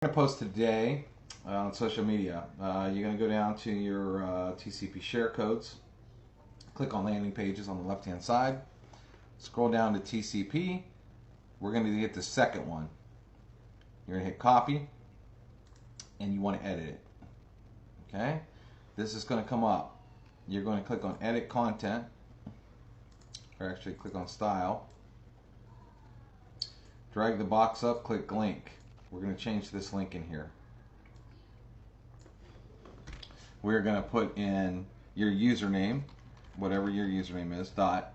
going to post today on social media. You're going to go down to your TCP share codes, click on landing pages on the left hand side, scroll down to TCP. We're going to get the second one. You're going to hit copy and you want to edit it. Okay, this is going to come up. You're going to click on edit content, or actually click on style, drag the box up, click link. We're going to change this link in here. We're going to put in your username, whatever your username is, dot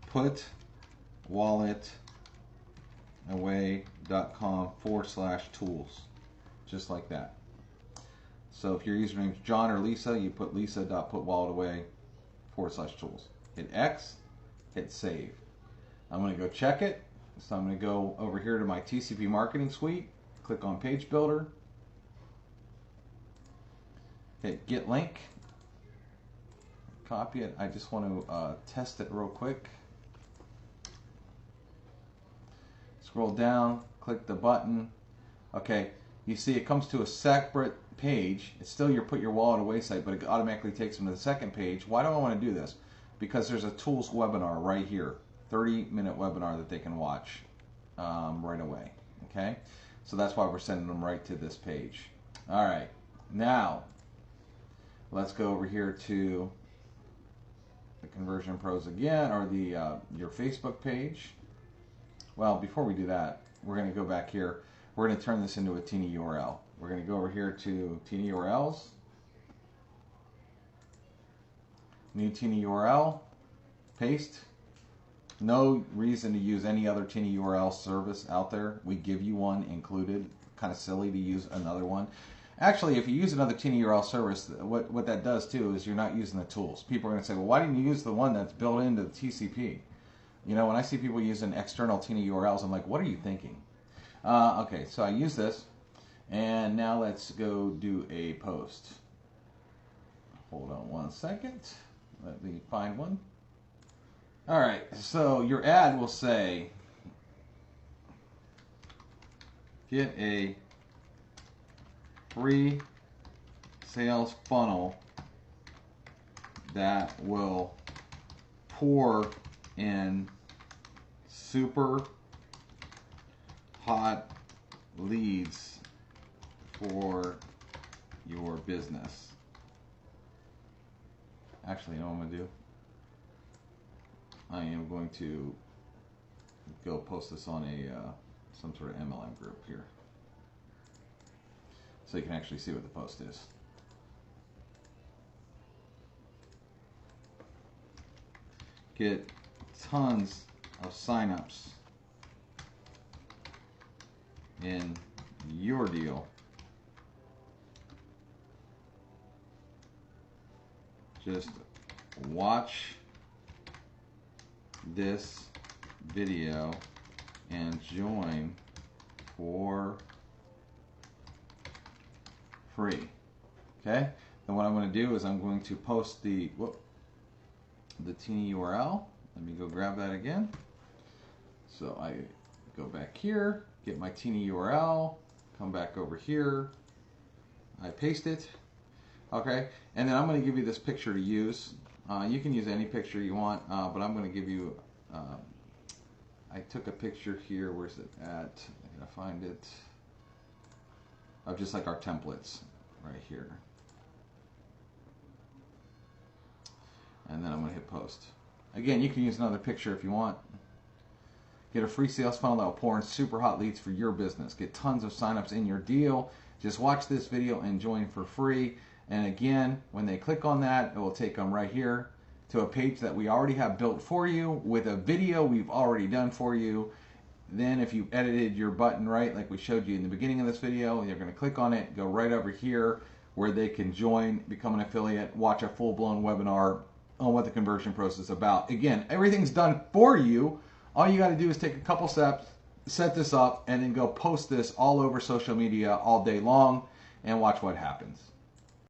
put walletaway.com/tools, just like that. So if your username is John or Lisa, you put lisa.putwalletaway/tools. Hit X, hit save. I'm going to go check it. So I'm going to go over here to my TCP marketing suite, click on page builder, hit get link, copy it. I just want to test it real quick. Scroll down, click the button. Okay, you see it comes to a separate page. It's still your put your wallet away site, but it automatically takes them to the second page. Why do I want to do this? Because there's a tools webinar right here, 30-minute webinar that they can watch right away. Okay, so that's why we're sending them right to this page. All right, now let's go over here to the Conversion Pros again, or the your Facebook page. Well, before we do that, we're going to go back here. We're going to turn this into a teeny URL. We're going to go over here to teeny URLs, new teeny URL, paste. No reason to use any other teeny URL service out there. We give you one included. Kind of silly to use another one. Actually, if you use another teeny URL service, what that does too is you're not using the tools. People are going to say, well, why didn't you use the one that's built into the TCP? You know, when I see people using external teeny URLs, I'm like, what are you thinking? Okay, so I use this, and now let's go do a post. Hold on one second. Let me find one. All right, so your ad will say, get a free sales funnel that will pour in super hot leads for your business. Actually, you know what I'm going to do? I am going to go post this on a some sort of MLM group here, so you can actually see what the post is. Get tons of signups in your deal. Just watch this video and join for free. Okay? Then what I'm going to do is I'm going to post the teeny URL. Let me go grab that again. So I go back here, get my teeny URL, come back over here, I paste it. Okay, and then I'm going to give you this picture to use. You can use any picture you want, but I'm going to give you, I took a picture here, where's it at? I gotta find it, of just like our templates right here. And then I'm going to hit post. Again, you can use another picture if you want. Get a free sales funnel that will pour in super hot leads for your business. Get tons of signups in your deal. Just watch this video and join for free. And again, when they click on that, it will take them right here to a page that we already have built for you with a video we've already done for you. Then if you edited your button right, like we showed you in the beginning of this video, you're going to click on it, go right over here where they can join, become an affiliate, watch a full-blown webinar on what the conversion process is about. Again, everything's done for you. All you got to do is take a couple steps, set this up, and then go post this all over social media all day long and watch what happens.